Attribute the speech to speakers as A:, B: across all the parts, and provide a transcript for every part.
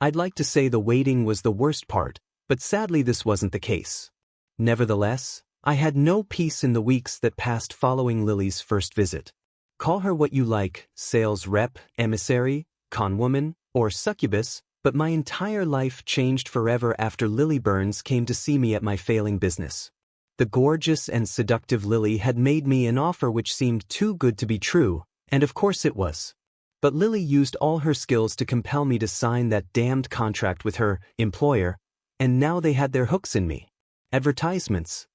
A: I'd like to say the waiting was the worst part, but sadly this wasn't the case. Nevertheless, I had no peace in the weeks that passed following Lily's first visit. Call her what you like, sales rep, emissary, conwoman, or succubus, but my entire life changed forever after Lily Burns came to see me at my failing business. The gorgeous and seductive Lily had made me an offer which seemed too good to be true, and of course it was. But Lily used all her skills to compel me to sign that damned contract with her employer, and now they had their hooks in me. Advertisements.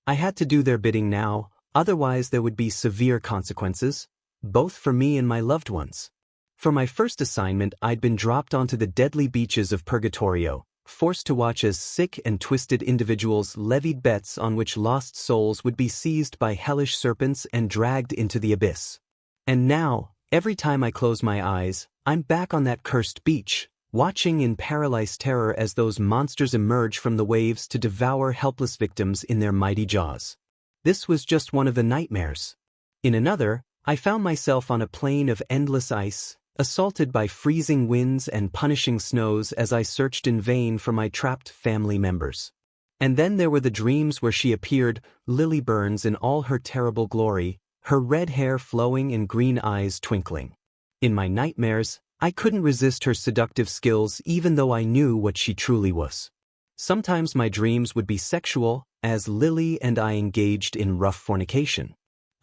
A: I had to do their bidding now, otherwise there would be severe consequences, both for me and my loved ones. For my first assignment, I'd been dropped onto the deadly beaches of Purgatorio, forced to watch as sick and twisted individuals levied bets on which lost souls would be seized by hellish serpents and dragged into the abyss. And now, every time I close my eyes, I'm back on that cursed beach, watching in paralyzed terror as those monsters emerge from the waves to devour helpless victims in their mighty jaws. This was just one of the nightmares. In another, I found myself on a plain of endless ice, assaulted by freezing winds and punishing snows as I searched in vain for my trapped family members. And then there were the dreams where she appeared, Lily Burns in all her terrible glory, her red hair flowing and green eyes twinkling. In my nightmares, I couldn't resist her seductive skills even though I knew what she truly was. Sometimes my dreams would be sexual, as Lily and I engaged in rough fornication.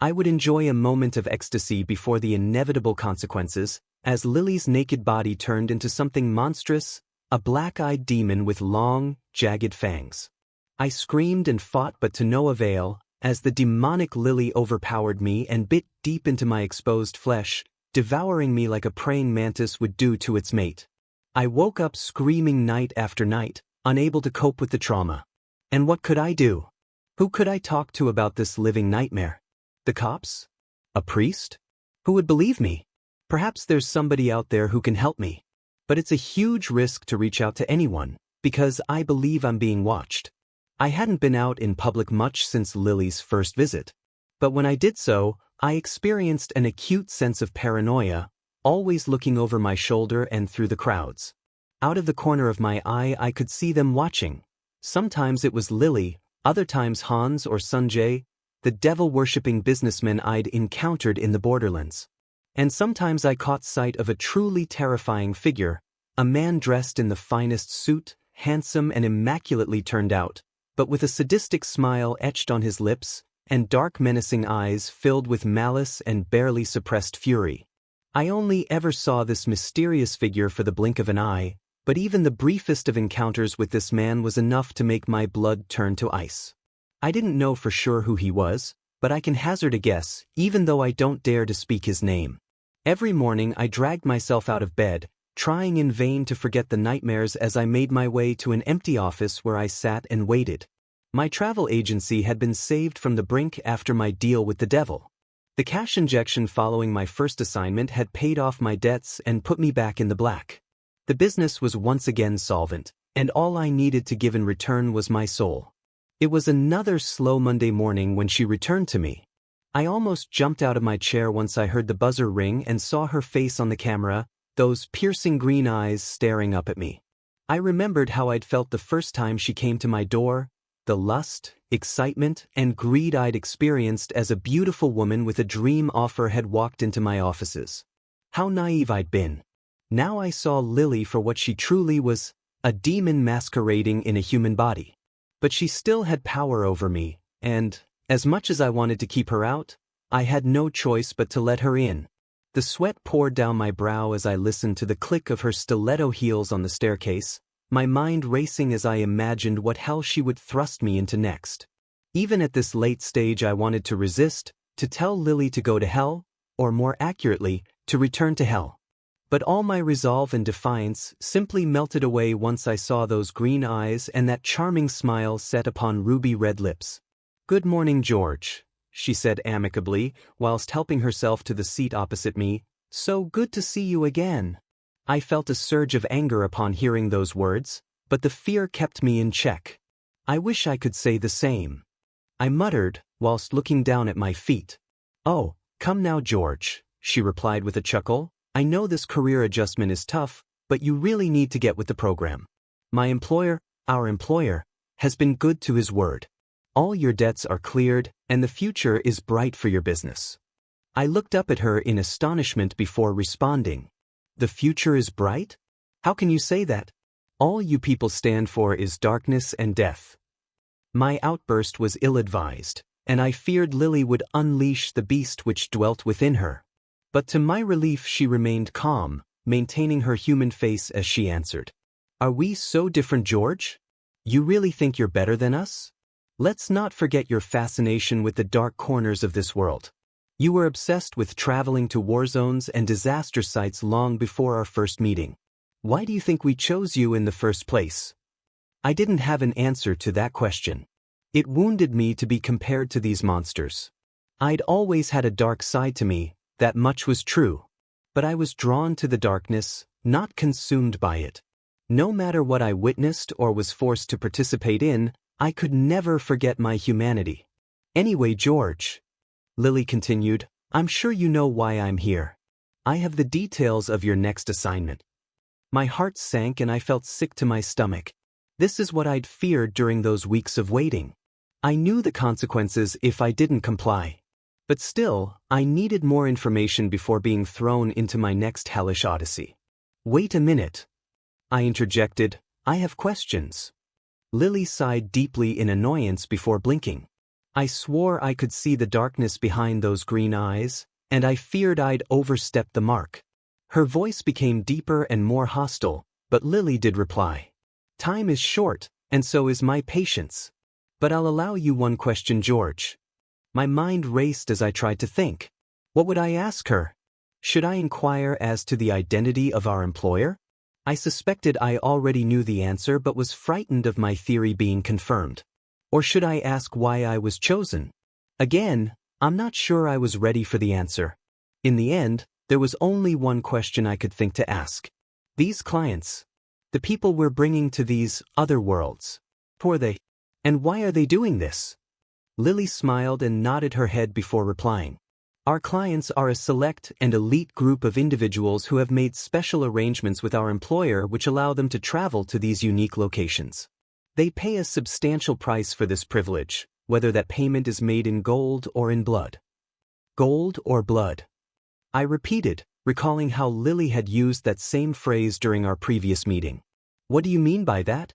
A: I would enjoy a moment of ecstasy before the inevitable consequences, as Lily's naked body turned into something monstrous, a black-eyed demon with long, jagged fangs. I screamed and fought but to no avail, as the demonic Lily overpowered me and bit deep into my exposed flesh, devouring me like a praying mantis would do to its mate. I woke up screaming night after night, unable to cope with the trauma. And what could I do? Who could I talk to about this living nightmare? The cops? A priest? Who would believe me? Perhaps there's somebody out there who can help me. But it's a huge risk to reach out to anyone, because I believe I'm being watched. I hadn't been out in public much since Lily's first visit. But when I did so, I experienced an acute sense of paranoia, always looking over my shoulder and through the crowds. Out of the corner of my eye I could see them watching. Sometimes it was Lily, other times Hans or Sanjay, the devil-worshipping businessmen I'd encountered in the borderlands. And sometimes I caught sight of a truly terrifying figure, a man dressed in the finest suit, handsome and immaculately turned out, but with a sadistic smile etched on his lips, and dark menacing eyes filled with malice and barely suppressed fury. I only ever saw this mysterious figure for the blink of an eye, but even the briefest of encounters with this man was enough to make my blood turn to ice. I didn't know for sure who he was, but I can hazard a guess, even though I don't dare to speak his name. Every morning I dragged myself out of bed, trying in vain to forget the nightmares as I made my way to an empty office where I sat and waited. My travel agency had been saved from the brink after my deal with the devil. The cash injection following my first assignment had paid off my debts and put me back in the black. The business was once again solvent, and all I needed to give in return was my soul. It was another slow Monday morning when she returned to me. I almost jumped out of my chair once I heard the buzzer ring and saw her face on the camera, those piercing green eyes staring up at me. I remembered how I'd felt the first time she came to my door, the lust, excitement, and greed I'd experienced as a beautiful woman with a dream offer had walked into my offices. How naive I'd been. Now I saw Lily for what she truly was, a demon masquerading in a human body. But she still had power over me, and, as much as I wanted to keep her out, I had no choice but to let her in. The sweat poured down my brow as I listened to the click of her stiletto heels on the staircase, my mind racing as I imagined what hell she would thrust me into next. Even at this late stage I wanted to resist, to tell Lily to go to hell, or more accurately, to return to hell. But all my resolve and defiance simply melted away once I saw those green eyes and that charming smile set upon ruby-red lips. "Good morning, George," she said amicably, whilst helping herself to the seat opposite me. "So good to see you again." I felt a surge of anger upon hearing those words, but the fear kept me in check. I wish I could say the same. I muttered, whilst looking down at my feet. "Oh, come now, George," she replied with a chuckle. "I know this career adjustment is tough, but you really need to get with the program. Our employer, has been good to his word. All your debts are cleared, and the future is bright for your business. I looked up at her in astonishment before responding. The future is bright? How can you say that? All you people stand for is darkness and death. My outburst was ill-advised, and I feared Lily would unleash the beast which dwelt within her. But to my relief she remained calm, maintaining her human face as she answered. Are we so different, George? You really think you're better than us? Let's not forget your fascination with the dark corners of this world. You were obsessed with traveling to war zones and disaster sites long before our first meeting. Why do you think we chose you in the first place? I didn't have an answer to that question. It wounded me to be compared to these monsters. I'd always had a dark side to me, that much was true. But I was drawn to the darkness, not consumed by it. No matter what I witnessed or was forced to participate in, I could never forget my humanity. Anyway, George, Lily continued, I'm sure you know why I'm here. I have the details of your next assignment. My heart sank and I felt sick to my stomach. This is what I'd feared during those weeks of waiting. I knew the consequences if I didn't comply. But still, I needed more information before being thrown into my next hellish odyssey. Wait a minute, I interjected. I have questions. Lily sighed deeply in annoyance before blinking. I swore I could see the darkness behind those green eyes, and I feared I'd overstepped the mark. Her voice became deeper and more hostile, but Lily did reply. Time is short, and so is my patience. But I'll allow you one question, George. My mind raced as I tried to think. What would I ask her? Should I inquire as to the identity of our employer? I suspected I already knew the answer but was frightened of my theory being confirmed. Or should I ask why I was chosen? Again, I'm not sure I was ready for the answer. In the end, there was only one question I could think to ask. These clients, the people we're bringing to these other worlds, who are they? And why are they doing this? Lily smiled and nodded her head before replying. Our clients are a select and elite group of individuals who have made special arrangements with our employer which allow them to travel to these unique locations. They pay a substantial price for this privilege, whether that payment is made in gold or in blood. Gold or blood? I repeated, recalling how Lily had used that same phrase during our previous meeting. What do you mean by that?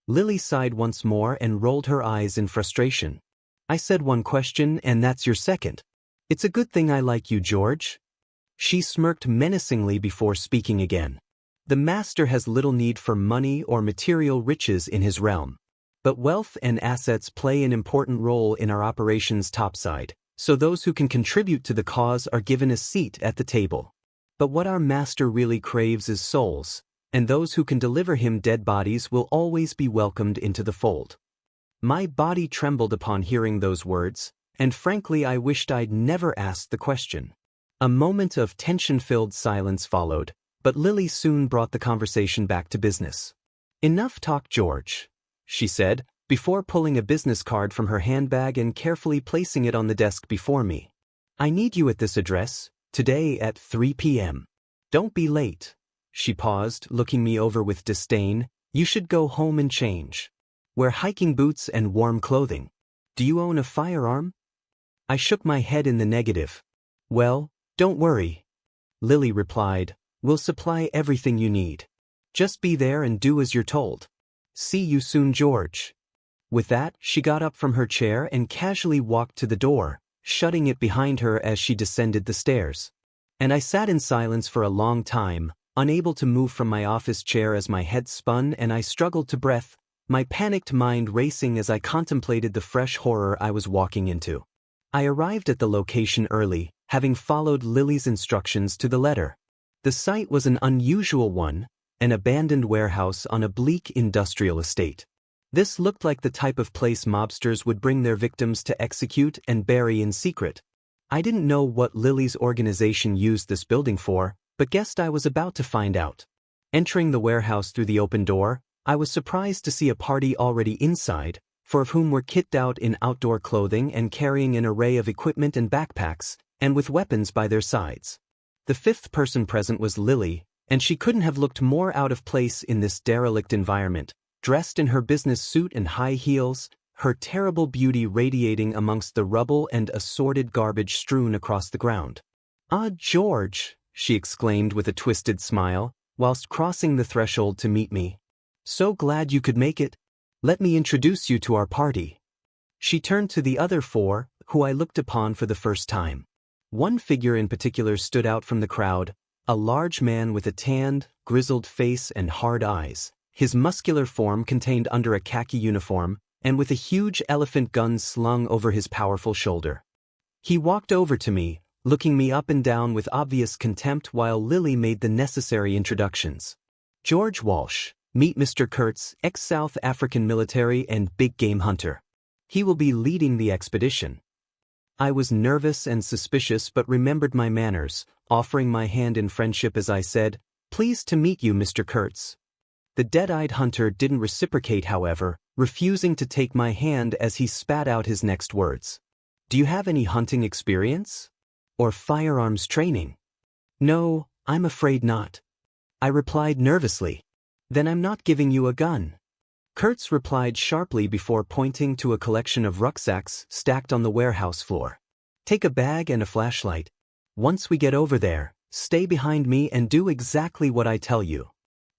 A: Lily sighed once more and rolled her eyes in frustration. I said one question and that's your second. It's a good thing I like you, George. She smirked menacingly before speaking again. The master has little need for money or material riches in his realm. But wealth and assets play an important role in our operations topside, so those who can contribute to the cause are given a seat at the table. But what our master really craves is souls, and those who can deliver him dead bodies will always be welcomed into the fold. My body trembled upon hearing those words, and frankly I wished I'd never asked the question. A moment of tension-filled silence followed, but Lily soon brought the conversation back to business. Enough talk, George, she said, before pulling a business card from her handbag and carefully placing it on the desk before me. I need you at this address, today at 3 p.m. Don't be late. She paused, looking me over with disdain. You should go home and change. Wear hiking boots and warm clothing. Do you own a firearm? I shook my head in the negative. Well, don't worry, Lily replied. We'll supply everything you need. Just be there and do as you're told. See you soon, George. With that, she got up from her chair and casually walked to the door, shutting it behind her as she descended the stairs. And I sat in silence for a long time, unable to move from my office chair as my head spun and I struggled to breath, my panicked mind racing as I contemplated the fresh horror I was walking into. I arrived at the location early, having followed Lily's instructions to the letter. The site was an unusual one, an abandoned warehouse on a bleak industrial estate. This looked like the type of place mobsters would bring their victims to execute and bury in secret. I didn't know what Lily's organization used this building for, but guessed I was about to find out. Entering the warehouse through the open door, I was surprised to see a party already inside, four of whom were kitted out in outdoor clothing and carrying an array of equipment and backpacks, and with weapons by their sides. The fifth person present was Lily, And she couldn't have looked more out of place in this derelict environment, dressed in her business suit and high heels, her terrible beauty radiating amongst the rubble and assorted garbage strewn across the ground. "Ah, George," she exclaimed with a twisted smile, whilst crossing the threshold to meet me. "So glad you could make it. Let me introduce you to our party." She turned to the other four, who I looked upon for the first time. One figure in particular stood out from the crowd, a large man with a tanned, grizzled face and hard eyes, his muscular form contained under a khaki uniform, and with a huge elephant gun slung over his powerful shoulder. He walked over to me, looking me up and down with obvious contempt while Lily made the necessary introductions. "George Walsh, meet Mr. Kurtz, ex-South African military and big game hunter. He will be leading the expedition." I was nervous and suspicious but remembered my manners, offering my hand in friendship as I said, "Pleased to meet you, Mr. Kurtz." The dead-eyed hunter didn't reciprocate, however, refusing to take my hand as he spat out his next words. "Do you have any hunting experience? Or firearms training?" "No, I'm afraid not," I replied nervously. "Then I'm not giving you a gun," Kurtz replied sharply before pointing to a collection of rucksacks stacked on the warehouse floor. "Take a bag and a flashlight. Once we get over there, stay behind me and do exactly what I tell you."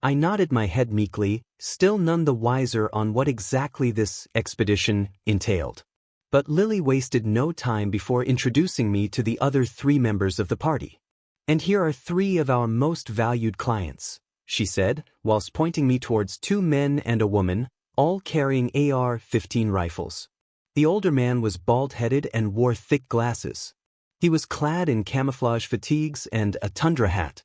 A: I nodded my head meekly, still none the wiser on what exactly this expedition entailed. But Lily wasted no time before introducing me to the other three members of the party. "And here are three of our most valued clients," she said, whilst pointing me towards two men and a woman, all carrying AR-15 rifles. The older man was bald-headed and wore thick glasses. He was clad in camouflage fatigues and a tundra hat.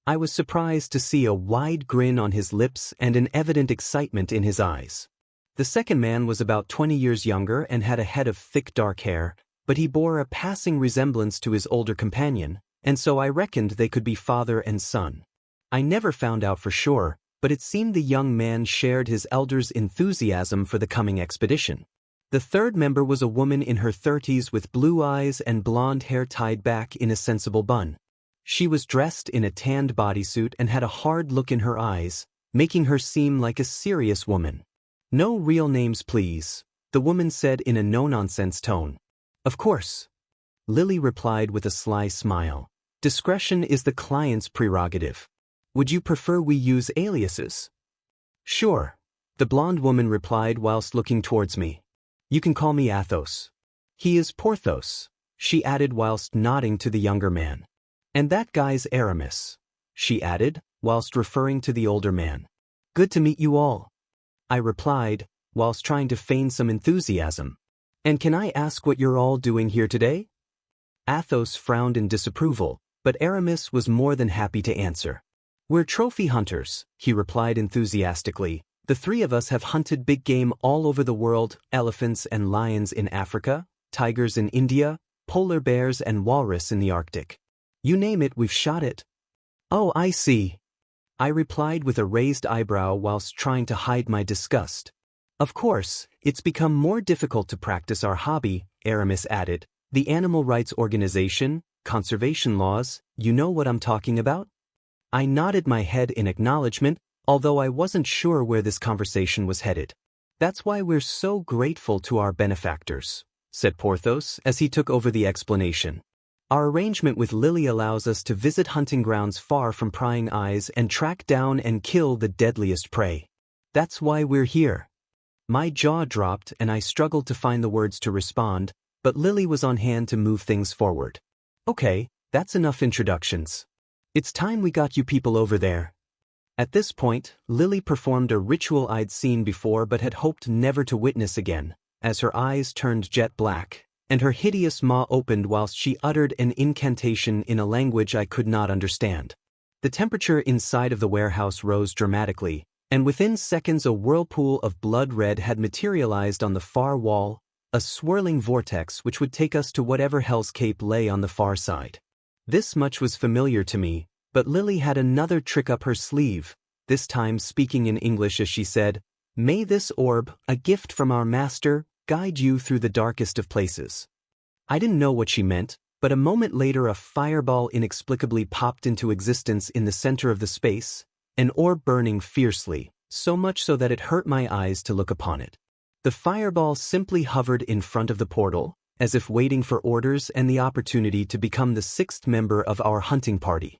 A: I was surprised to see a wide grin on his lips and an evident excitement in his eyes. The second man was about 20 years younger and had a head of thick dark hair, but he bore a passing resemblance to his older companion, and so I reckoned they could be father and son. I never found out for sure, but it seemed the young man shared his elder's enthusiasm for the coming expedition. The third member was a woman in her 30s with blue eyes and blonde hair tied back in a sensible bun. She was dressed in a tanned bodysuit and had a hard look in her eyes, making her seem like a serious woman. "No real names, please," the woman said in a no-nonsense tone. "Of course," Lily replied with a sly smile. "Discretion is the client's prerogative. Would you prefer we use aliases?" "Sure," the blonde woman replied whilst looking towards me. "You can call me Athos." "He is Porthos," she added whilst nodding to the younger man. "And that guy's Aramis," she added, whilst referring to the older man. "Good to meet you all," I replied, whilst trying to feign some enthusiasm. "And can I ask what you're all doing here today?" Athos frowned in disapproval, but Aramis was more than happy to answer. "We're trophy hunters," he replied enthusiastically. "The three of us have hunted big game all over the world, elephants and lions in Africa, tigers in India, polar bears and walrus in the Arctic. You name it, we've shot it." "Oh, I see," I replied with a raised eyebrow whilst trying to hide my disgust. "Of course, it's become more difficult to practice our hobby," Aramis added. "The animal rights organization, conservation laws, you know what I'm talking about?" I nodded my head in acknowledgement, although I wasn't sure where this conversation was headed. "That's why we're so grateful to our benefactors," said Porthos as he took over the explanation. "Our arrangement with Lily allows us to visit hunting grounds far from prying eyes and track down and kill the deadliest prey. That's why we're here." My jaw dropped and I struggled to find the words to respond, but Lily was on hand to move things forward. "Okay, that's enough introductions. It's time we got you people over there." At this point, Lily performed a ritual I'd seen before but had hoped never to witness again, as her eyes turned jet black, and her hideous maw opened whilst she uttered an incantation in a language I could not understand. The temperature inside of the warehouse rose dramatically, and within seconds a whirlpool of blood red had materialized on the far wall, a swirling vortex which would take us to whatever hellscape lay on the far side. This much was familiar to me, but Lily had another trick up her sleeve, this time speaking in English as she said, "May this orb, a gift from our master, guide you through the darkest of places." I didn't know what she meant, But a moment later a fireball inexplicably popped into existence in the center of the space, an orb burning fiercely, so much so that it hurt my eyes to look upon it. The fireball simply hovered in front of the portal, as if waiting for orders and the opportunity to become the sixth member of our hunting party.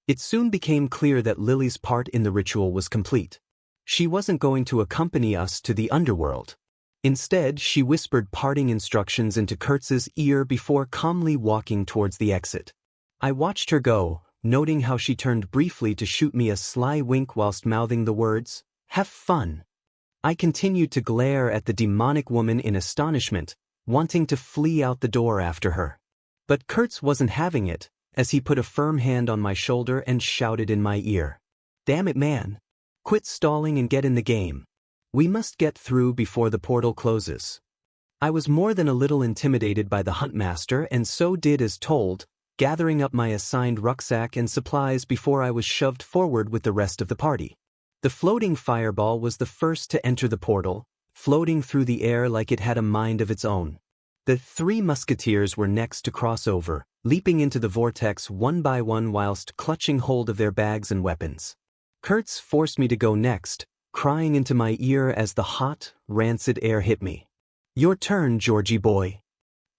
A: It soon became clear that Lily's part in the ritual was complete. She wasn't going to accompany us to the underworld. Instead, she whispered parting instructions into Kurtz's ear before calmly walking towards the exit. I watched her go, noting how she turned briefly to shoot me a sly wink whilst mouthing the words, "Have fun." I continued to glare at the demonic woman in astonishment, wanting to flee out the door after her. But Kurtz wasn't having it, as he put a firm hand on my shoulder and shouted in my ear, "Damn it, man. Quit stalling and get in the game. We must get through before the portal closes." I was more than a little intimidated by the huntmaster and so did as told, gathering up my assigned rucksack and supplies before I was shoved forward with the rest of the party. The floating fireball was the first to enter the portal, floating through the air like it had a mind of its own. The three musketeers were next to cross over, leaping into the vortex one by one whilst clutching hold of their bags and weapons. Kurtz forced me to go next, crying into my ear as the hot, rancid air hit me. "Your turn, Georgie boy."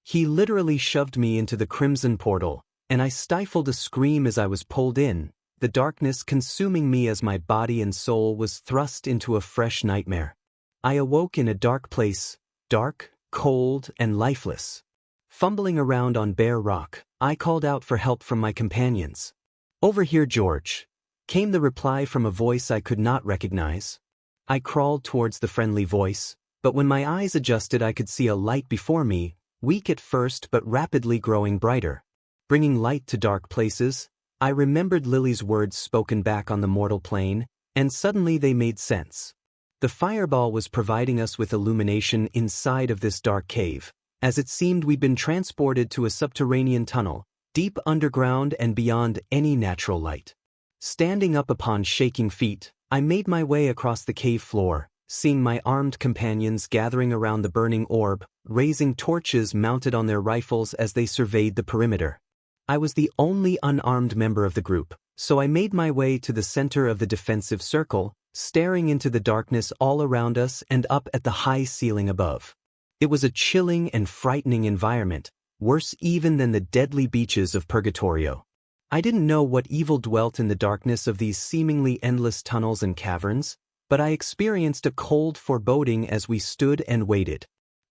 A: He literally shoved me into the crimson portal, and I stifled a scream as I was pulled in, the darkness consuming me as my body and soul was thrust into a fresh nightmare. I awoke in a dark place, dark, cold, and lifeless. Fumbling around on bare rock, I called out for help from my companions. "Over here, George," came the reply from a voice I could not recognize. I crawled towards the friendly voice, but when my eyes adjusted I could see a light before me, weak at first but rapidly growing brighter. Bringing light to dark places, I remembered Lily's words spoken back on the mortal plane, and suddenly they made sense. The fireball was providing us with illumination inside of this dark cave, as it seemed we'd been transported to a subterranean tunnel, deep underground and beyond any natural light. Standing up upon shaking feet, I made my way across the cave floor, seeing my armed companions gathering around the burning orb, raising torches mounted on their rifles as they surveyed the perimeter. I was the only unarmed member of the group, so I made my way to the center of the defensive circle, staring into the darkness all around us and up at the high ceiling above. It was a chilling and frightening environment, worse even than the deadly beaches of Purgatorio. I didn't know what evil dwelt in the darkness of these seemingly endless tunnels and caverns, but I experienced a cold foreboding as we stood and waited.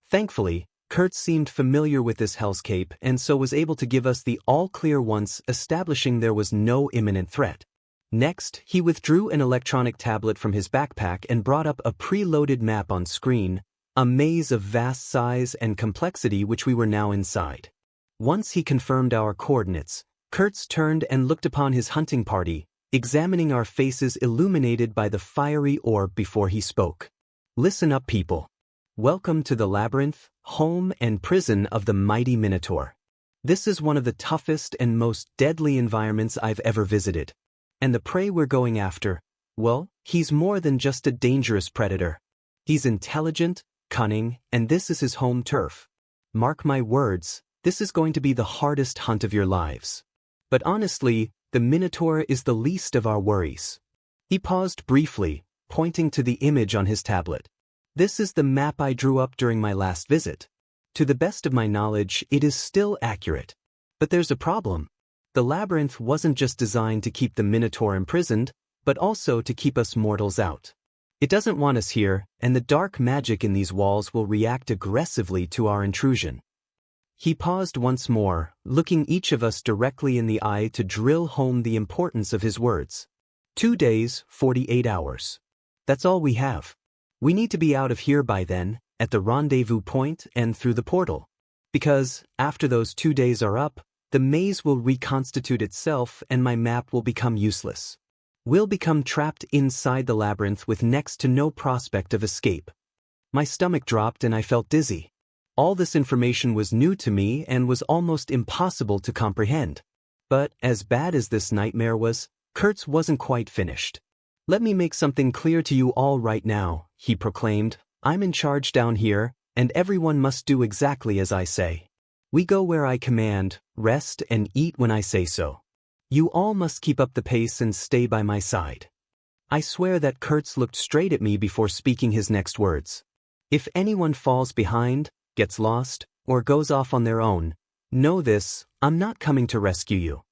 A: Thankfully, Kurtz seemed familiar with this hellscape and so was able to give us the all-clear once, establishing there was no imminent threat. Next, he withdrew an electronic tablet from his backpack and brought up a preloaded map on screen, a maze of vast size and complexity which we were now inside. Once he confirmed our coordinates, Kurtz turned and looked upon his hunting party, examining our faces illuminated by the fiery orb before he spoke. "Listen up, people. Welcome to the Labyrinth, home and prison of the mighty Minotaur. This is one of the toughest and most deadly environments I've ever visited. And the prey we're going after, well, he's more than just a dangerous predator. He's intelligent, cunning, and this is his home turf. Mark my words, this is going to be the hardest hunt of your lives. But honestly, the Minotaur is the least of our worries." He paused briefly, pointing to the image on his tablet. "This is the map I drew up during my last visit. To the best of my knowledge, it is still accurate. But there's a problem. The labyrinth wasn't just designed to keep the Minotaur imprisoned, but also to keep us mortals out. It doesn't want us here, and the dark magic in these walls will react aggressively to our intrusion." He paused once more, looking each of us directly in the eye to drill home the importance of his words. 2 days, 48 hours. That's all we have. We need to be out of here by then, at the rendezvous point and through the portal. Because, after those 2 days are up, the maze will reconstitute itself and my map will become useless. We'll become trapped inside the labyrinth with next to no prospect of escape. My stomach dropped and I felt dizzy. All this information was new to me and was almost impossible to comprehend. But, as bad as this nightmare was, Kurtz wasn't quite finished. "Let me make something clear to you all right now," he proclaimed. "I'm in charge down here, and everyone must do exactly as I say. We go where I command, rest and eat when I say so. You all must keep up the pace and stay by my side. I swear that Kurtz looked straight at me before speaking his next words. If anyone falls behind, gets lost, or goes off on their own, know this, I'm not coming to rescue you.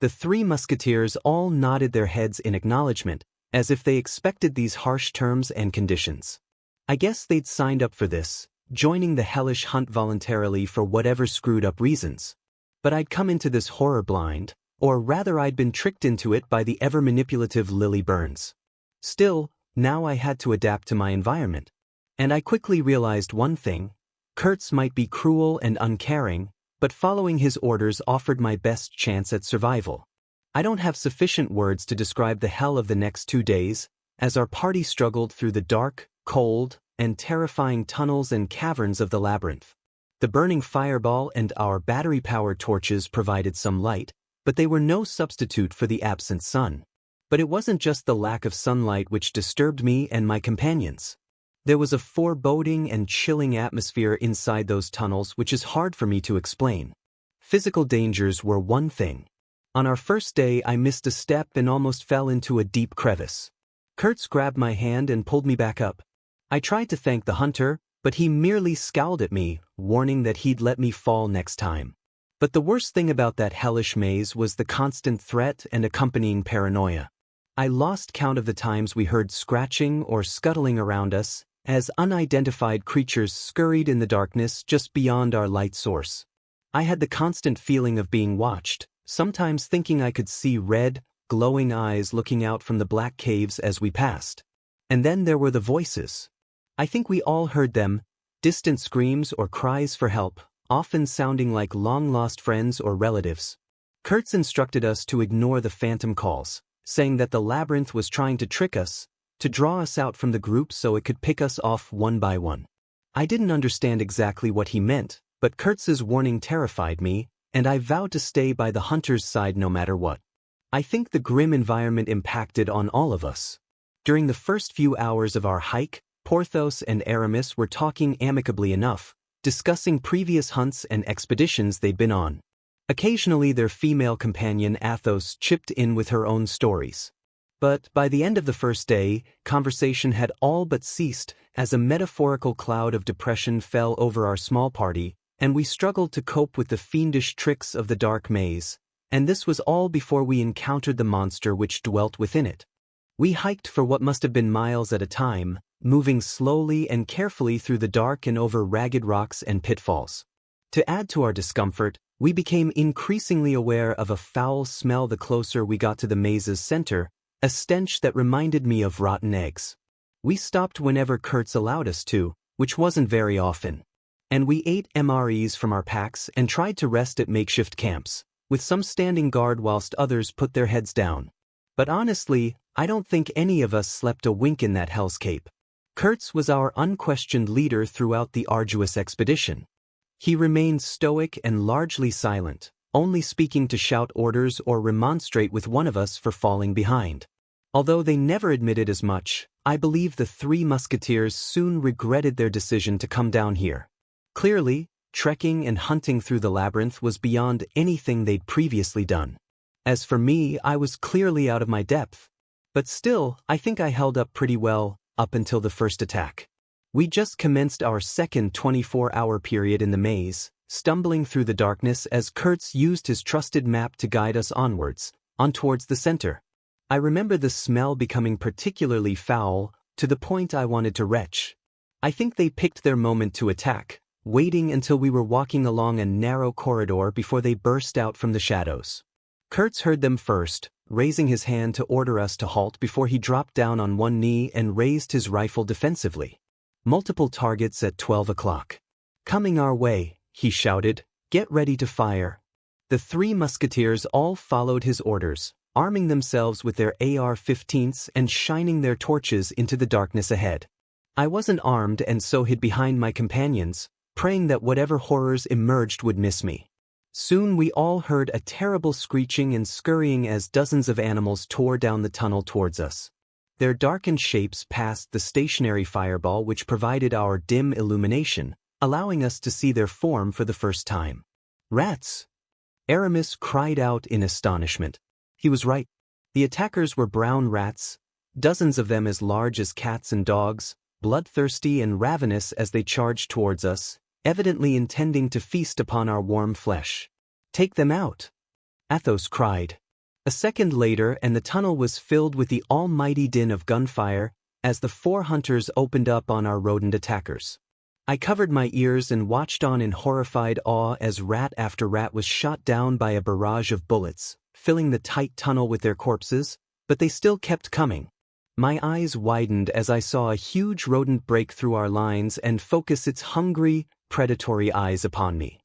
A: The three musketeers all nodded their heads in acknowledgement, as if they expected these harsh terms and conditions. I guess they'd signed up for this, joining the hellish hunt voluntarily for whatever screwed-up reasons. But I'd come into this horror blind, or rather I'd been tricked into it by the ever-manipulative Lily Burns. Still, now I had to adapt to my environment. And I quickly realized one thing: Kurtz might be cruel and uncaring, but following his orders offered my best chance at survival. I don't have sufficient words to describe the hell of the next 2 days, as our party struggled through the dark, cold, and terrifying tunnels and caverns of the labyrinth. The burning fireball and our battery-powered torches provided some light, but they were no substitute for the absent sun. But it wasn't just the lack of sunlight which disturbed me and my companions. There was a foreboding and chilling atmosphere inside those tunnels which is hard for me to explain. Physical dangers were one thing. On our first day I missed a step and almost fell into a deep crevice. Kurtz grabbed my hand and pulled me back up. I tried to thank the hunter, but he merely scowled at me, warning that he'd let me fall next time. But the worst thing about that hellish maze was the constant threat and accompanying paranoia. I lost count of the times we heard scratching or scuttling around us, as unidentified creatures scurried in the darkness just beyond our light source. I had the constant feeling of being watched, sometimes thinking I could see red, glowing eyes looking out from the black caves as we passed. And then there were the voices. I think we all heard them, distant screams or cries for help, often sounding like long-lost friends or relatives. Kurtz instructed us to ignore the phantom calls, saying that the labyrinth was trying to trick us, to draw us out from the group so it could pick us off one by one. I didn't understand exactly what he meant, but Kurtz's warning terrified me, and I vowed to stay by the hunter's side no matter what. I think the grim environment impacted on all of us. During the first few hours of our hike, Porthos and Aramis were talking amicably enough, discussing previous hunts and expeditions they'd been on. Occasionally their female companion Athos chipped in with her own stories. But by the end of the first day, conversation had all but ceased as a metaphorical cloud of depression fell over our small party, and we struggled to cope with the fiendish tricks of the dark maze, and this was all before we encountered the monster which dwelt within it. We hiked for what must have been miles at a time, moving slowly and carefully through the dark and over ragged rocks and pitfalls. To add to our discomfort, we became increasingly aware of a foul smell the closer we got to the maze's center, a stench that reminded me of rotten eggs. We stopped whenever Kurtz allowed us to, which wasn't very often. And we ate MREs from our packs and tried to rest at makeshift camps, with some standing guard whilst others put their heads down. But honestly, I don't think any of us slept a wink in that hellscape. Kurtz was our unquestioned leader throughout the arduous expedition. He remained stoic and largely silent, only speaking to shout orders or remonstrate with one of us for falling behind. Although they never admitted as much, I believe the three musketeers soon regretted their decision to come down here. Clearly, trekking and hunting through the labyrinth was beyond anything they'd previously done. As for me, I was clearly out of my depth. But still, I think I held up pretty well, up until the first attack. We just commenced our second 24-hour period in the maze, stumbling through the darkness as Kurtz used his trusted map to guide us onwards, on towards the center. I remember the smell becoming particularly foul, to the point I wanted to retch. I think they picked their moment to attack, waiting until we were walking along a narrow corridor before they burst out from the shadows. Kurtz heard them first, raising his hand to order us to halt before he dropped down on one knee and raised his rifle defensively. Multiple targets at 12 o'clock. "Coming our way," he shouted. "Get ready to fire." The three musketeers all followed his orders, arming themselves with their AR-15s and shining their torches into the darkness ahead. I wasn't armed and so hid behind my companions, praying that whatever horrors emerged would miss me. Soon we all heard a terrible screeching and scurrying as dozens of animals tore down the tunnel towards us. Their darkened shapes passed the stationary fireball which provided our dim illumination, allowing us to see their form for the first time. Rats! Aramis cried out in astonishment. He was right. The attackers were brown rats, dozens of them as large as cats and dogs, bloodthirsty and ravenous as they charged towards us, evidently intending to feast upon our warm flesh. "Take them out!" Athos cried. A second later and the tunnel was filled with the almighty din of gunfire as the 4 hunters opened up on our rodent attackers. I covered my ears and watched on in horrified awe as rat after rat was shot down by a barrage of bullets, filling the tight tunnel with their corpses, but they still kept coming. My eyes widened as I saw a huge rodent break through our lines and focus its hungry, predatory eyes upon me.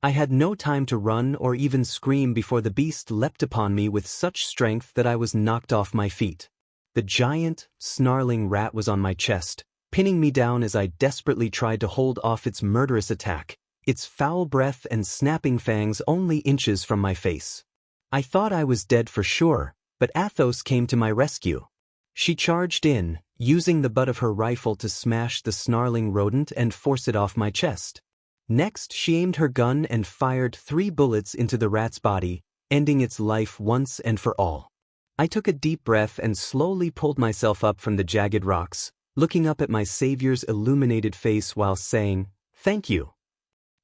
A: I had no time to run or even scream before the beast leapt upon me with such strength that I was knocked off my feet. The giant, snarling rat was on my chest, pinning me down as I desperately tried to hold off its murderous attack, its foul breath and snapping fangs only inches from my face. I thought I was dead for sure, but Athos came to my rescue. She charged in, using the butt of her rifle to smash the snarling rodent and force it off my chest. Next, she aimed her gun and fired 3 bullets into the rat's body, ending its life once and for all. I took a deep breath and slowly pulled myself up from the jagged rocks, looking up at my savior's illuminated face while saying, "Thank you."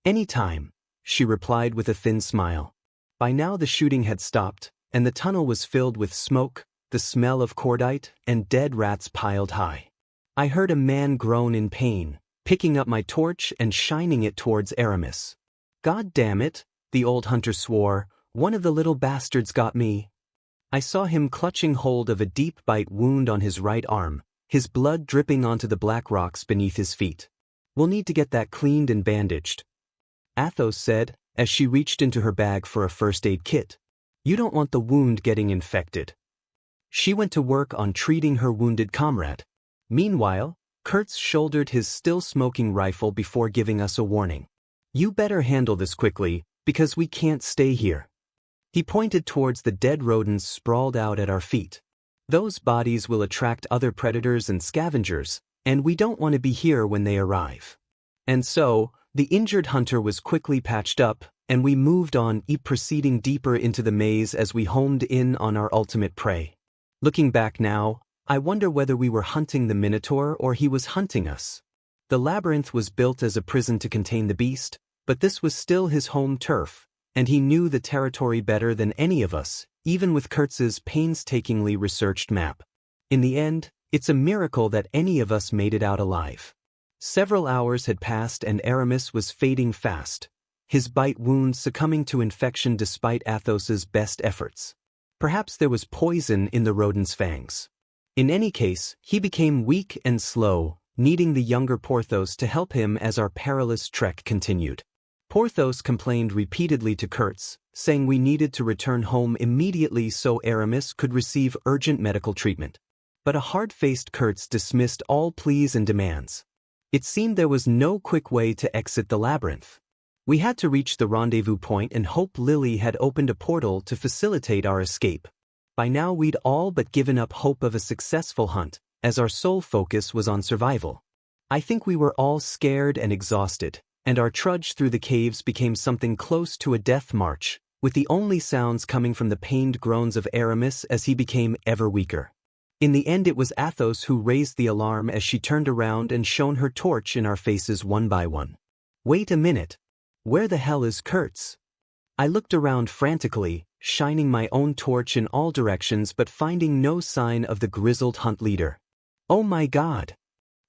A: "Any time," she replied with a thin smile. By now the shooting had stopped, and the tunnel was filled with smoke, the smell of cordite, and dead rats piled high. I heard a man groan in pain, picking up my torch and shining it towards Aramis. "God damn it," the old hunter swore, "one of the little bastards got me." I saw him clutching hold of a deep bite wound on his right arm, his blood dripping onto the black rocks beneath his feet. "We'll need to get that cleaned and bandaged," Athos said, as she reached into her bag for a first aid kit. "You don't want the wound getting infected." She went to work on treating her wounded comrade. Meanwhile, Kurtz shouldered his still-smoking rifle before giving us a warning. "You better handle this quickly, because we can't stay here." He pointed towards the dead rodents sprawled out at our feet. "Those bodies will attract other predators and scavengers, and we don't want to be here when they arrive." And so, the injured hunter was quickly patched up, and we moved on, proceeding deeper into the maze as we homed in on our ultimate prey. Looking back now, I wonder whether we were hunting the Minotaur or he was hunting us. The labyrinth was built as a prison to contain the beast, but this was still his home turf, and he knew the territory better than any of us, even with Kurtz's painstakingly researched map. In the end, it's a miracle that any of us made it out alive. Several hours had passed and Aramis was fading fast, his bite wound succumbing to infection despite Athos's best efforts. Perhaps there was poison in the rodent's fangs. In any case, he became weak and slow, needing the younger Porthos to help him as our perilous trek continued. Porthos complained repeatedly to Kurtz, saying we needed to return home immediately so Aramis could receive urgent medical treatment. But a hard-faced Kurtz dismissed all pleas and demands. It seemed there was no quick way to exit the labyrinth. We had to reach the rendezvous point and hope Lily had opened a portal to facilitate our escape. By now we'd all but given up hope of a successful hunt, as our sole focus was on survival. I think we were all scared and exhausted, and our trudge through the caves became something close to a death march, with the only sounds coming from the pained groans of Aramis as he became ever weaker. In the end it was Athos who raised the alarm as she turned around and shone her torch in our faces one by one. "Wait a minute. Where the hell is Kurtz?" I looked around frantically, shining my own torch in all directions but finding no sign of the grizzled hunt leader. "Oh my God!"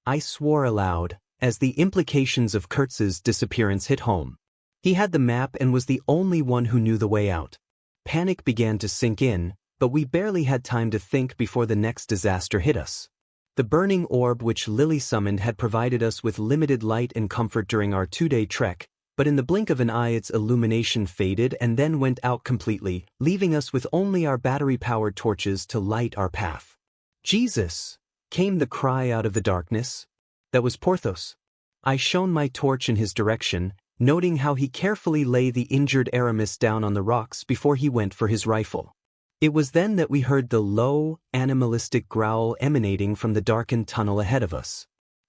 A: I swore aloud, as the implications of Kurtz's disappearance hit home. He had the map and was the only one who knew the way out. Panic began to sink in, but we barely had time to think before the next disaster hit us. The burning orb which Lily summoned had provided us with limited light and comfort during our 2-day trek, but in the blink of an eye its illumination faded and then went out completely, leaving us with only our battery-powered torches to light our path. "Jesus!" came the cry out of the darkness. That was Porthos. I shone my torch in his direction, noting how he carefully lay the injured Aramis down on the rocks before he went for his rifle. It was then that we heard the low, animalistic growl emanating from the darkened tunnel ahead of us.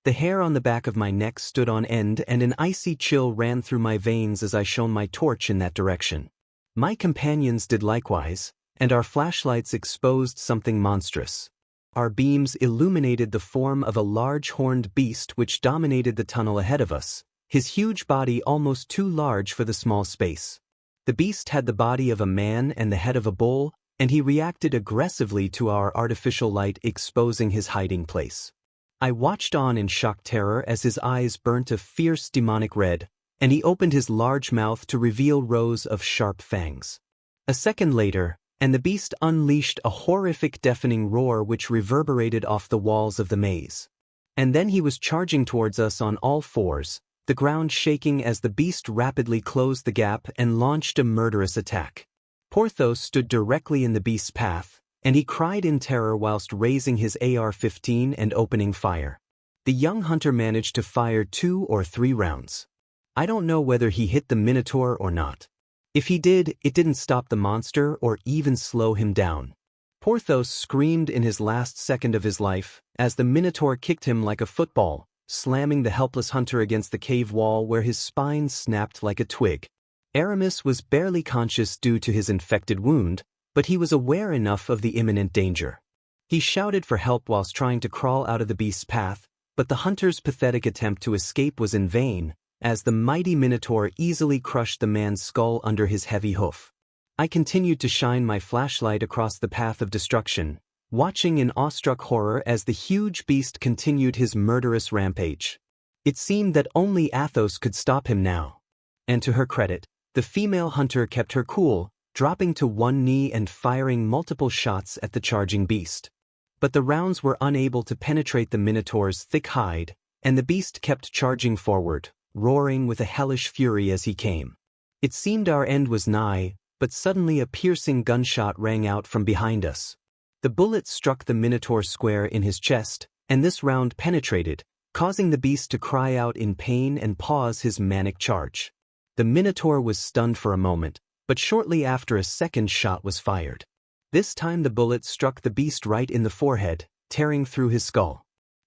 A: The hair on the back of my neck stood on end and an icy chill ran through my veins as I shone my torch in that direction. My companions did likewise, and our flashlights exposed something monstrous. Our beams illuminated the form of a large horned beast which dominated the tunnel ahead of us, his huge body almost too large for the small space. The beast had the body of a man and the head of a bull, and he reacted aggressively to our artificial light exposing his hiding place. I watched on in shocked terror as his eyes burnt a fierce demonic red, and he opened his large mouth to reveal rows of sharp fangs. A second later, and the beast unleashed a horrific deafening roar which reverberated off the walls of the maze. And then he was charging towards us on all fours, the ground shaking as the beast rapidly closed the gap and launched a murderous attack. Porthos stood directly in the beast's path, and he cried in terror whilst raising his AR-15 and opening fire. The young hunter managed to fire 2 or 3 rounds. I don't know whether he hit the Minotaur or not. If he did, it didn't stop the monster or even slow him down. Porthos screamed in his last second of his life, as the Minotaur kicked him like a football, slamming the helpless hunter against the cave wall where his spine snapped like a twig. Aramis was barely conscious due to his infected wound, but he was aware enough of the imminent danger. He shouted for help whilst trying to crawl out of the beast's path, but the hunter's pathetic attempt to escape was in vain, as the mighty Minotaur easily crushed the man's skull under his heavy hoof. I continued to shine my flashlight across the path of destruction, watching in awestruck horror as the huge beast continued his murderous rampage. It seemed that only Athos could stop him now. And to her credit, the female hunter kept her cool, dropping to one knee and firing multiple shots at the charging beast. But the rounds were unable to penetrate the Minotaur's thick hide, and the beast kept charging forward, roaring with a hellish fury as he came. It seemed our end was nigh, but suddenly a piercing gunshot rang out from behind us. The bullet struck the Minotaur square in his chest, and this round penetrated, causing the beast to cry out in pain and pause his manic charge. The Minotaur was stunned for a moment, but shortly after a second shot was fired. This time the bullet struck the beast right in the forehead, tearing through his skull.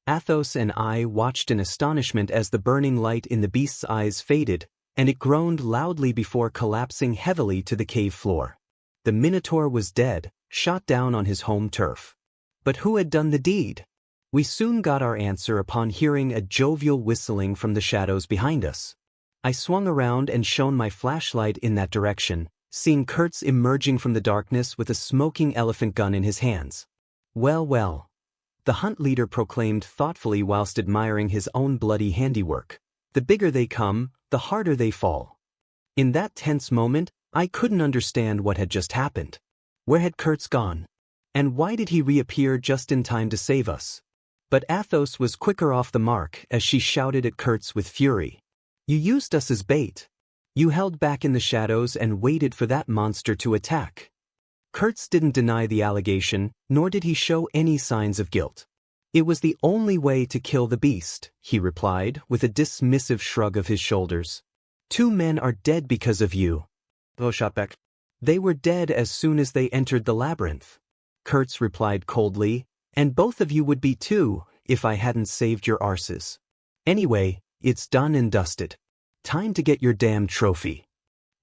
A: Athos and I watched in astonishment as the burning light in the beast's eyes faded, and it groaned loudly before collapsing heavily to the cave floor. The Minotaur was dead, shot down on his home turf. But who had done the deed? We soon got our answer upon hearing a jovial whistling from the shadows behind us. I swung around and shone my flashlight in that direction, seeing Kurtz emerging from the darkness with a smoking elephant gun in his hands. "Well, well," the hunt leader proclaimed thoughtfully whilst admiring his own bloody handiwork. "The bigger they come, the harder they fall." In that tense moment, I couldn't understand what had just happened. Where had Kurtz gone? And why did he reappear just in time to save us? But Athos was quicker off the mark as she shouted at Kurtz with fury. "You used us as bait. You held back in the shadows and waited for that monster to attack." Kurtz didn't deny the allegation, nor did he show any signs of guilt. "It was the only way to kill the beast," he replied, with a dismissive shrug of his shoulders. "2 men are dead because of you." Vaux shot back. "They were dead as soon as they entered the labyrinth," Kurtz replied coldly, "and both of you would be too, if I hadn't saved your arses. Anyway, it's done and dusted. Time to get your damn trophy."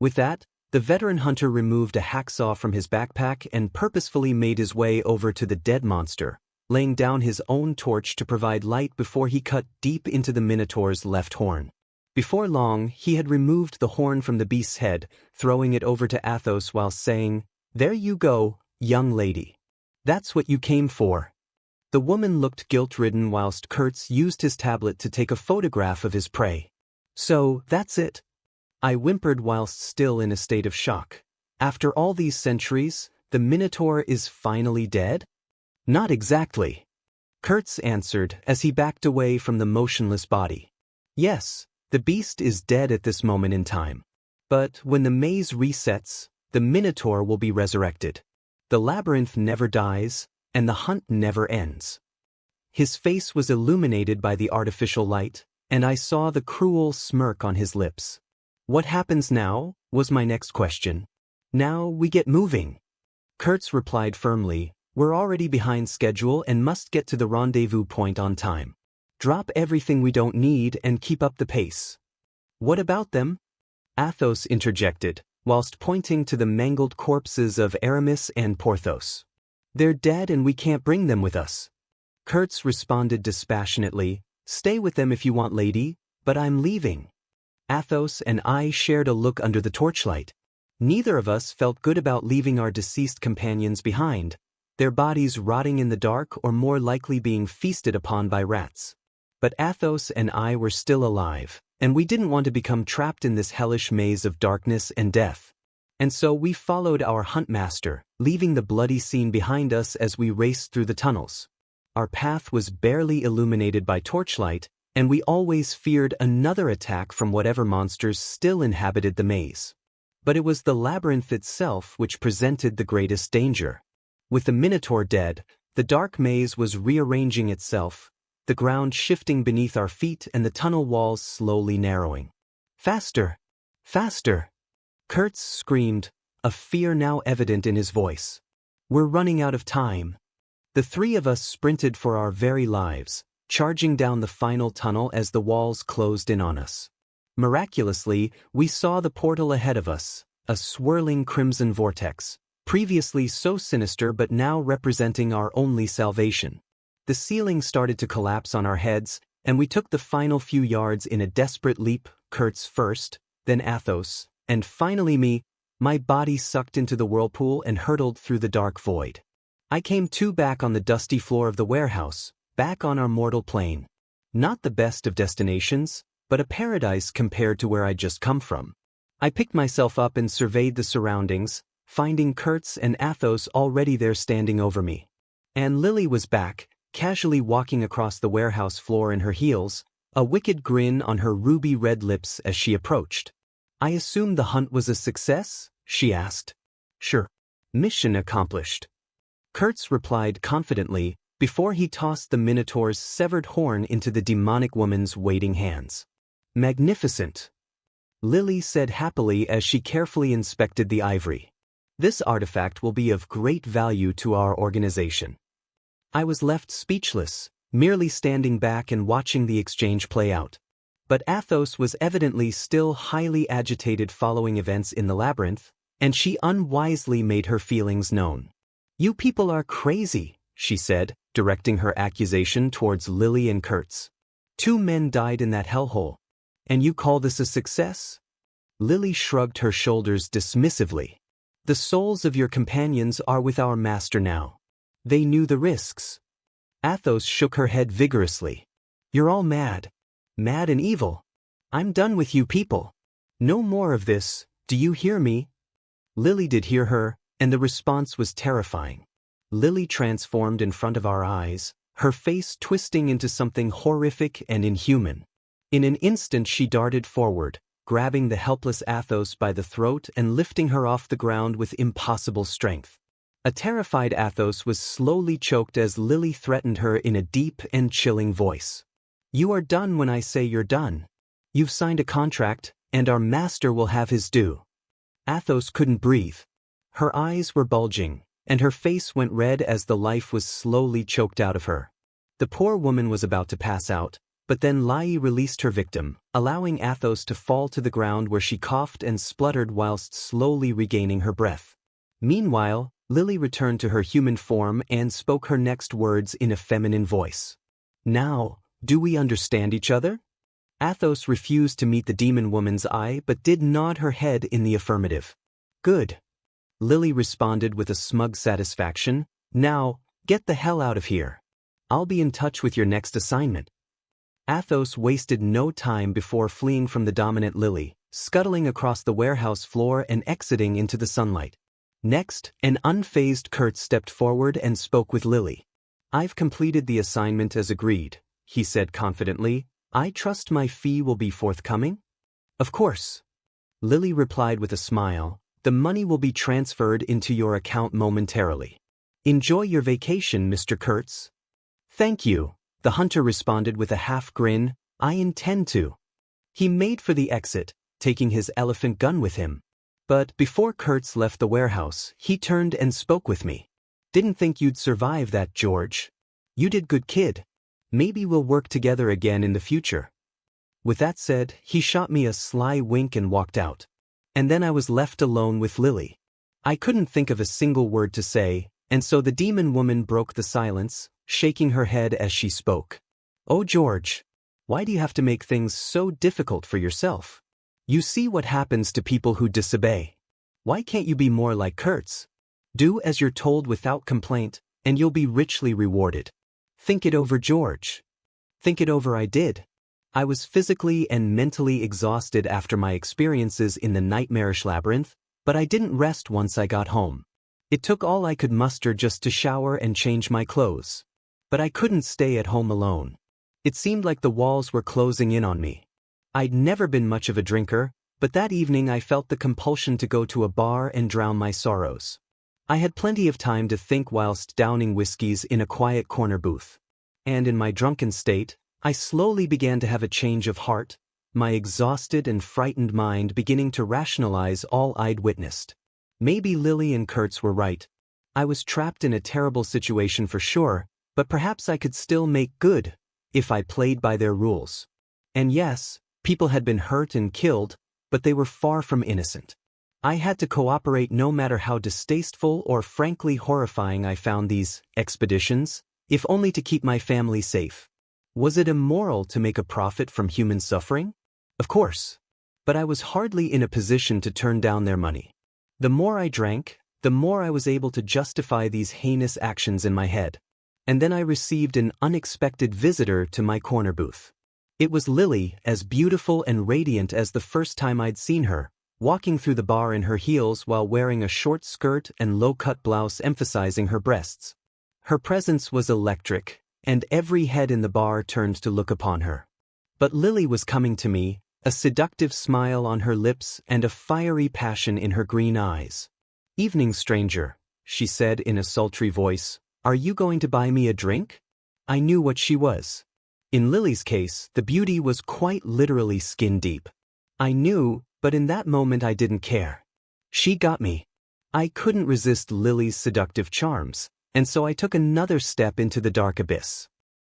A: With that, the veteran hunter removed a hacksaw from his backpack and purposefully made his way over to the dead monster, laying down his own torch to provide light before he cut deep into the Minotaur's left horn. Before long, he had removed the horn from the beast's head, throwing it over to Athos while saying, "There you go, young lady. That's what you came for." The woman looked guilt-ridden whilst Kurtz used his tablet to take a photograph of his prey. "So, that's it?" I whimpered whilst still in a state of shock. "After all these centuries, the Minotaur is finally dead?" "Not exactly," Kurtz answered as he backed away from the motionless body. "Yes, the beast is dead at this moment in time. But when the maze resets, the Minotaur will be resurrected. The labyrinth never dies, and the hunt never ends." His face was illuminated by the artificial light, and I saw the cruel smirk on his lips. "What happens now?" was my next question. "Now we get moving," Kurtz replied firmly. "We're already behind schedule and must get to the rendezvous point on time." Drop everything we don't need and keep up the pace. What about them? Athos interjected, whilst pointing to the mangled corpses of Aramis and Porthos. They're dead and we can't bring them with us. Kurtz responded dispassionately, stay with them if you want, lady, but I'm leaving. Athos and I shared a look under the torchlight. Neither of us felt good about leaving our deceased companions behind, their bodies rotting in the dark or more likely being feasted upon by rats. But Athos and I were still alive, and we didn't want to become trapped in this hellish maze of darkness and death. And so we followed our huntmaster, leaving the bloody scene behind us as we raced through the tunnels. Our path was barely illuminated by torchlight, and we always feared another attack from whatever monsters still inhabited the maze. But it was the labyrinth itself which presented the greatest danger. With the Minotaur dead, the dark maze was rearranging itself, the ground shifting beneath our feet and the tunnel walls slowly narrowing. Faster! Faster! Kurtz screamed, a fear now evident in his voice. We're running out of time. The three of us sprinted for our very lives, charging down the final tunnel as the walls closed in on us. Miraculously, we saw the portal ahead of us, a swirling crimson vortex, previously so sinister but now representing our only salvation. The ceiling started to collapse on our heads, and we took the final few yards in a desperate leap, Kurtz first, then Athos, and finally me. My body sucked into the whirlpool and hurtled through the dark void. I came to back on the dusty floor of the warehouse, back on our mortal plane. Not the best of destinations, but a paradise compared to where I'd just come from. I picked myself up and surveyed the surroundings, finding Kurtz and Athos already there standing over me. And Lily was back, casually walking across the warehouse floor in her heels, a wicked grin on her ruby-red lips as she approached. I assumed the hunt was a success? She asked. Sure. Mission accomplished. Kurtz replied confidently, before he tossed the Minotaur's severed horn into the demonic woman's waiting hands. Magnificent! Lily said happily as she carefully inspected the ivory. This artifact will be of great value to our organization. I was left speechless, merely standing back and watching the exchange play out. But Athos was evidently still highly agitated following events in the labyrinth, and she unwisely made her feelings known. You people are crazy, she said, directing her accusation towards Lily and Kurtz. 2 men died in that hellhole. And you call this a success? Lily shrugged her shoulders dismissively. The souls of your companions are with our master now. They knew the risks. Athos shook her head vigorously. You're all mad. Mad and evil. I'm done with you people. No more of this, do you hear me? Lily did hear her, and the response was terrifying. Lily transformed in front of our eyes, her face twisting into something horrific and inhuman. In an instant she darted forward, grabbing the helpless Athos by the throat and lifting her off the ground with impossible strength. A terrified Athos was slowly choked as Lily threatened her in a deep and chilling voice. You are done when I say you're done. You've signed a contract, and our master will have his due. Athos couldn't breathe. Her eyes were bulging, and her face went red as the life was slowly choked out of her. The poor woman was about to pass out, but then Lai released her victim, allowing Athos to fall to the ground where she coughed and spluttered whilst slowly regaining her breath. Meanwhile, Lily returned to her human form and spoke her next words in a feminine voice. Now, do we understand each other? Athos refused to meet the demon woman's eye but did nod her head in the affirmative. Good. Lily responded with a smug satisfaction. Now, get the hell out of here. I'll be in touch with your next assignment. Athos wasted no time before fleeing from the dominant Lily, scuttling across the warehouse floor and exiting into the sunlight. Next, an unfazed Kurtz stepped forward and spoke with Lily. I've completed the assignment as agreed, he said confidently. I trust my fee will be forthcoming? Of course. Lily replied with a smile. The money will be transferred into your account momentarily. Enjoy your vacation, Mr. Kurtz. Thank you, the hunter responded with a half grin. I intend to. He made for the exit, taking his elephant gun with him. But before Kurtz left the warehouse, he turned and spoke with me. Didn't think you'd survive that, George. You did good, kid. Maybe we'll work together again in the future. With that said, he shot me a sly wink and walked out. And then I was left alone with Lily. I couldn't think of a single word to say, and so the demon woman broke the silence, shaking her head as she spoke. "Oh George, why do you have to make things so difficult for yourself? You see what happens to people who disobey. Why can't you be more like Kurtz? Do as you're told without complaint, and you'll be richly rewarded. Think it over, George." Think it over I did. I was physically and mentally exhausted after my experiences in the nightmarish labyrinth, but I didn't rest once I got home. It took all I could muster just to shower and change my clothes. But I couldn't stay at home alone. It seemed like the walls were closing in on me. I'd never been much of a drinker, but that evening I felt the compulsion to go to a bar and drown my sorrows. I had plenty of time to think whilst downing whiskeys in a quiet corner booth. And in my drunken state, I slowly began to have a change of heart, my exhausted and frightened mind beginning to rationalize all I'd witnessed. Maybe Lily and Kurtz were right. I was trapped in a terrible situation for sure, but perhaps I could still make good, if I played by their rules. And yes, people had been hurt and killed, but they were far from innocent. I had to cooperate no matter how distasteful or frankly horrifying I found these expeditions, if only to keep my family safe. Was it immoral to make a profit from human suffering? Of course. But I was hardly in a position to turn down their money. The more I drank, the more I was able to justify these heinous actions in my head. And then I received an unexpected visitor to my corner booth. It was Lily, as beautiful and radiant as the first time I'd seen her, walking through the bar in her heels while wearing a short skirt and low-cut blouse emphasizing her breasts. Her presence was electric, and every head in the bar turned to look upon her. But Lily was coming to me, a seductive smile on her lips and a fiery passion in her green eyes. "Evening, stranger," she said in a sultry voice. "Are you going to buy me a drink?" I knew what she was. In Lily's case, the beauty was quite literally skin deep. I knew, but in that moment I didn't care. She got me. I couldn't resist Lily's seductive charms, and so I took another step into the dark abyss.